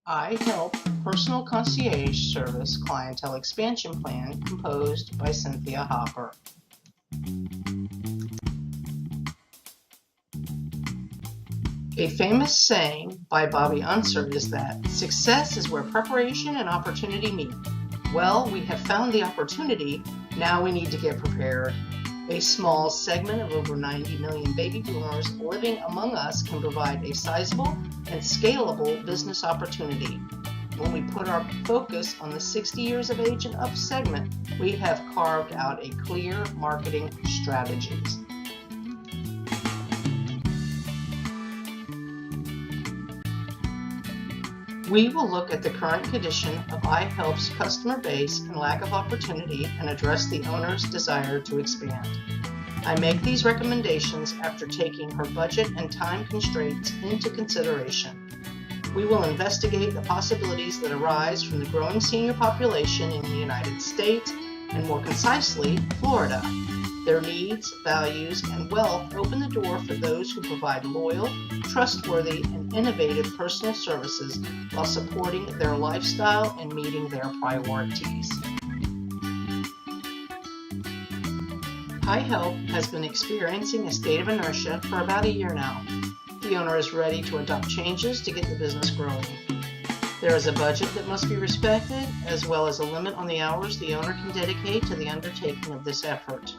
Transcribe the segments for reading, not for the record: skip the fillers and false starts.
I Help Personal Concierge Service Clientele Expansion Plan composed by Cynthia Hopper. A famous saying by Bobby Unser is that success is where preparation and opportunity meet. Well, we have found the opportunity, now we need to get prepared. A small segment of over 90 million baby boomers living among us can provide a sizable and scalable business opportunity. When we put our focus on the 60 years of age and up segment, we have carved out a clear marketing strategies. We will look at the current condition of iHelp's customer base and lack of opportunity and address the owner's desire to expand. I make these recommendations after taking her budget and time constraints into consideration. We will investigate the possibilities that arise from the growing senior population in the United States and, more concisely, Florida. Their needs, values, and wealth open the door for those who provide loyal, trustworthy, and innovative personal services while supporting their lifestyle and meeting their priorities. iHelp has been experiencing a state of inertia for about a year now. The owner is ready to adopt changes to get the business growing. There is a budget that must be respected, as well as a limit on the hours the owner can dedicate to the undertaking of this effort.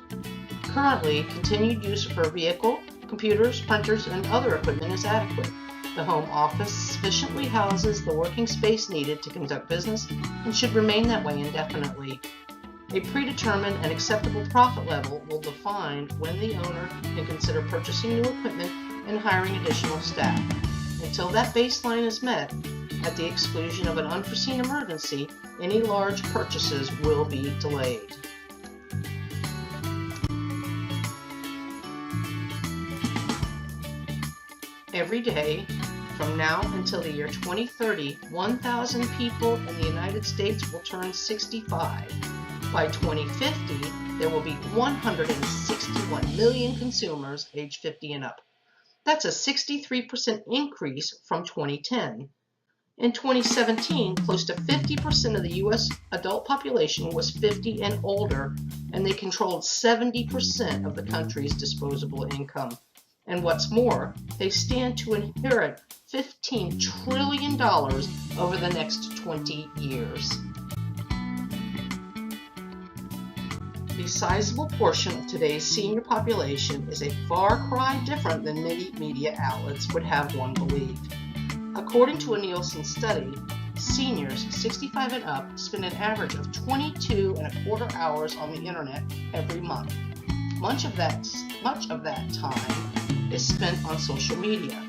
Currently, continued use of her vehicle, computers, printers, and other equipment is adequate. The home office sufficiently houses the working space needed to conduct business and should remain that way indefinitely. A predetermined and acceptable profit level will define when the owner can consider purchasing new equipment and hiring additional staff. Until that baseline is met, at the exclusion of an unforeseen emergency, any large purchases will be delayed. Every day, from now until the year 2030, 1,000 people in the United States will turn 65. By 2050, there will be 161 million consumers age 50 and up. That's a 63% increase from 2010. In 2017, close to 50% of the U.S. adult population was 50 and older, and they controlled 70% of the country's disposable income. And what's more, they stand to inherit $15 trillion over the next 20 years. A sizable portion of today's senior population is a far cry different than many media outlets would have one believe. According to a Nielsen study, seniors 65 and up spend an average of 22 and a quarter hours on the internet every month. Much of that time is spent on social media.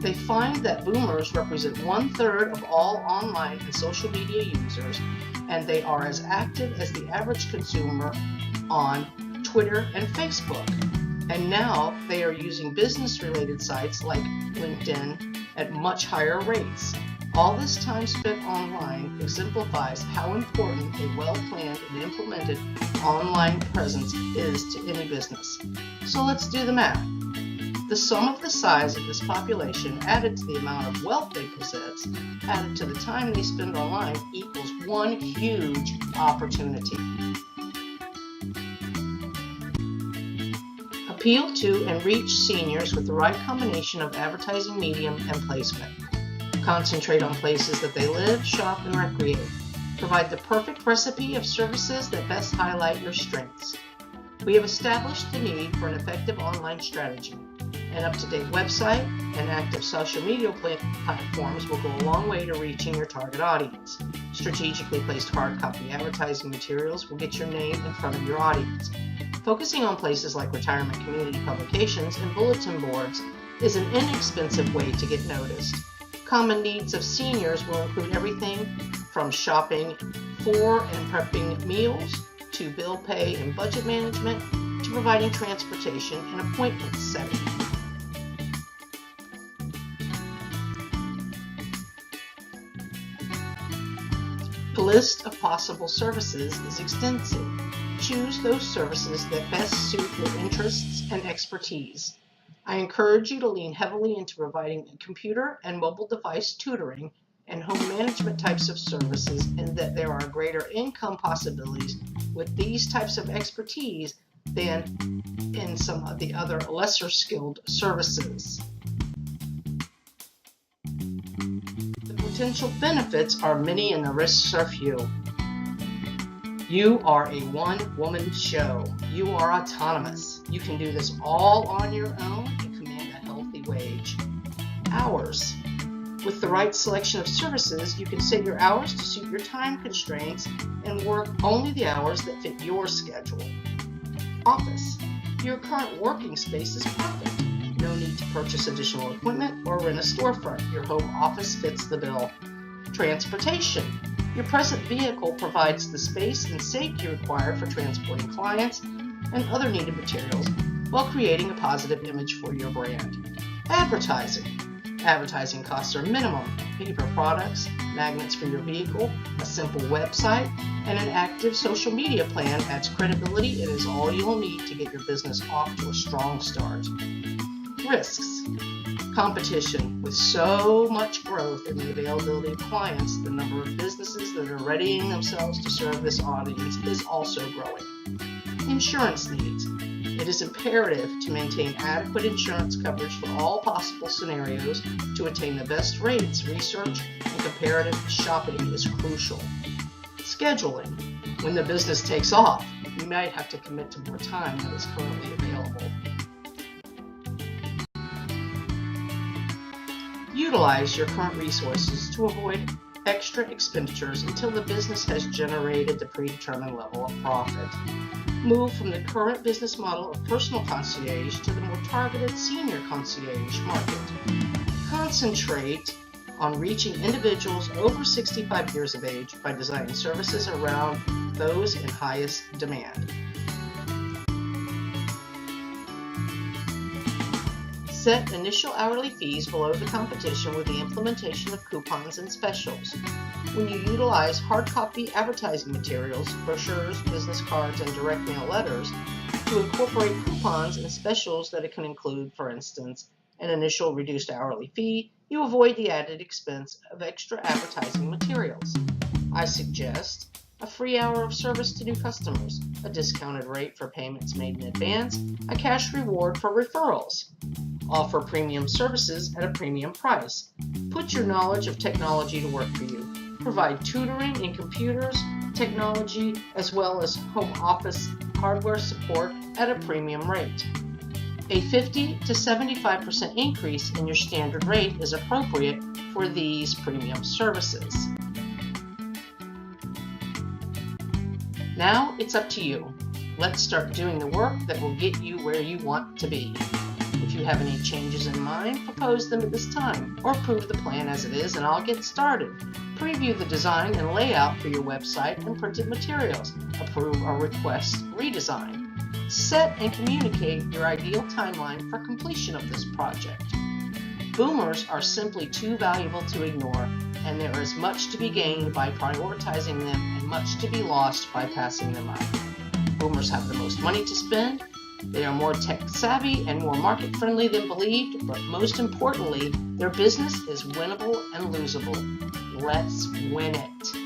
They find that boomers represent 1/3 of all online and social media users, and they are as active as the average consumer on Twitter and Facebook. And now they are using business-related sites like LinkedIn at much higher rates. All this time spent online exemplifies how important a well-planned and implemented online presence is to any business. So let's do the math. The sum of the size of this population added to the amount of wealth they possess, added to the time they spend online, equals one huge opportunity. Appeal to and reach seniors with the right combination of advertising medium and placement. Concentrate on places that they live, shop, and recreate. Provide the perfect recipe of services that best highlight your strengths. We have established the need for an effective online strategy. An up-to-date website and active social media platforms will go a long way to reaching your target audience. Strategically placed hard copy advertising materials will get your name in front of your audience. Focusing on places like retirement community publications and bulletin boards is an inexpensive way to get noticed. Common needs of seniors will include everything from shopping for and prepping meals to bill pay and budget management to providing transportation and appointment setting. The list of possible services is extensive. Choose those services that best suit your interests and expertise. I encourage you to lean heavily into providing computer and mobile device tutoring and home management types of services, and that there are greater income possibilities with these types of expertise than in some of the other lesser skilled services. The potential benefits are many and the risks are few. You are a one-woman show. You are autonomous. You can do this all on your own and command a healthy wage. Hours. With the right selection of services, you can set your hours to suit your time constraints and work only the hours that fit your schedule. Office. Your current working space is perfect. No need to purchase additional equipment or rent a storefront. Your home office fits the bill. Transportation. Your present vehicle provides the space and safety required for transporting clients and other needed materials while creating a positive image for your brand. Advertising. Advertising costs are minimum. Paper products, magnets for your vehicle, a simple website, and an active social media plan adds credibility and is all you'll need to get your business off to a strong start. Risks. Competition. With so much growth in the availability of clients, the number of businesses that are readying themselves to serve this audience is also growing. Insurance needs. It is imperative to maintain adequate insurance coverage for all possible scenarios. To attain the best rates, research and comparative shopping is crucial. Scheduling. When the business takes off, you might have to commit to more time than is currently available. Utilize your current resources to avoid extra expenditures until the business has generated the predetermined level of profit. Move from the current business model of personal concierge to the more targeted senior concierge market. Concentrate on reaching individuals over 65 years of age by designing services around those in highest demand. Set initial hourly fees below the competition with the implementation of coupons and specials. When you utilize hard copy advertising materials, brochures, business cards, and direct mail letters to incorporate coupons and specials that it can include, for instance, an initial reduced hourly fee, you avoid the added expense of extra advertising materials. I suggest a free hour of service to new customers, a discounted rate for payments made in advance, a cash reward for referrals. Offer premium services at a premium price. Put your knowledge of technology to work for you. Provide tutoring in computers, technology, as well as home office hardware support at a premium rate. A 50 to 75% increase in your standard rate is appropriate for these premium services. Now it's up to you. Let's start doing the work that will get you where you want to be. If you have any changes in mind, propose them at this time, or approve the plan as it is and I'll get started. Preview the design and layout for your website and printed materials. Approve or request redesign. Set and communicate your ideal timeline for completion of this project. Boomers are simply too valuable to ignore, and there is much to be gained by prioritizing them and much to be lost by passing them up. Boomers have the most money to spend. They are more tech savvy and more market friendly than believed, but most importantly, their business is winnable and losable. Let's win it.